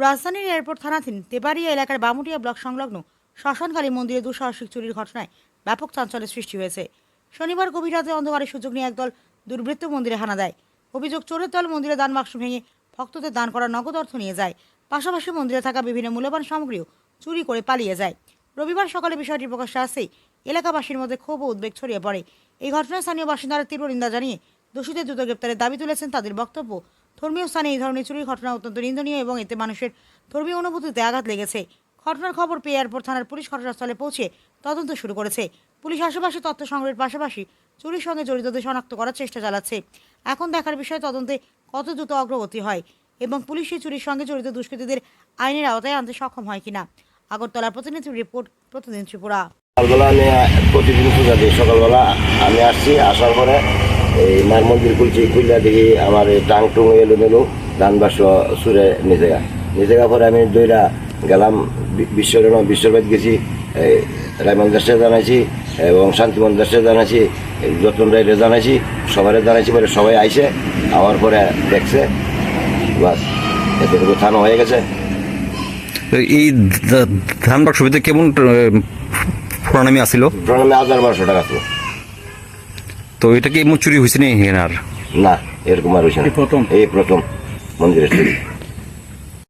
রাজধানীর এয়ারপোর্ট থানাধীন তেবাড়িয়া এলাকার বামুটিয়া ব্লক সংলগ্ন শ্মশানকালী মন্দিরে দুঃসাহসিক চুরির ঘটনায় ব্যাপক চাঞ্চল্যের সৃষ্টি হয়েছে। শনিবার গভীর রাতে অন্ধকারের সুযোগ নিয়ে একদল দুর্বৃত্ত মন্দিরে হানা দেয়। অভিযোগ, চোরের দল মন্দিরে দান বাক্স ভেঙে ভক্তদের দান করা নগদ অর্থ নিয়ে যায়। পাশাপাশি মন্দিরে থাকা বিভিন্ন মূল্যবান সামগ্রীও চুরি করে পালিয়ে যায়। রবিবার সকালে বিষয়টি প্রকাশ্যে আসতেই এলাকাবাসীর মধ্যে ক্ষোভ ও উদ্বেগ ছড়িয়ে পড়ে। এই ঘটনায় স্থানীয় বাসিন্দারা তীব্র নিন্দা জানিয়ে দোষীদের দ্রুত গ্রেপ্তারের দাবি তুলেছেন। তাদের বক্তব্য, ধর্মীয় স্থানে এই ধরনের চুরির ঘটনা অত্যন্ত নিন্দনীয় এবং এতে মানুষের ধর্মীয় অনুভূতিতে আঘাত লেগেছে। ঘটনার খবর পেয়ে এয়ারপোর্ট থানার পুলিশ ঘটনাস্থলে পৌঁছে তদন্ত শুরু করেছে। পুলিশ আশেপাশে তথ্য সংগ্রহের পাশাপাশি চুরির সঙ্গে জড়িতদের শনাক্ত করার চেষ্টা চালাচ্ছে। এখন দেখার বিষয় তদন্তে কত দ্রুত অগ্রগতি হয় এবং পুলিশ এই চুরির সঙ্গে জড়িত দুষ্কৃতীদের আইনের আওতায় আনতে সক্ষম হয় কিনা। আগরতলার প্রতিনিধি রিপোর্ট, প্রতিদিন ত্রিপুরা। সকালবেলা আমি প্রতিদিন পূজা দিই। সকালবেলা আমি আসছি, আসার পরে এই মায়ের মন্দির খুললা দেখি আমার এই টাং টুং এলোমেলো দান বাক্স সুরে নিচে গা পরে আমি দইরা গেলাম বিশ্ববাদ গেছি, রায়মন্দ দাসে জানাইছি এবং শান্তিমন দাসে জানাইছি, যতন রায়রে জানাইছি, সবাই জানাইছি। পরে সবাই আইসে আমার পরে দেখছে, বাস এতটুকু থানা হয়ে গেছে। এই ধান বাক্স ভিতরে কেমন প্রণামী আসছিল? প্রণামী 1200 টাকা ছিল। তো এটা কি এমন চুরি হয়েছে না? না, এরকম আর হয়েছে না, এই প্রথম মন্দিরের চুরি।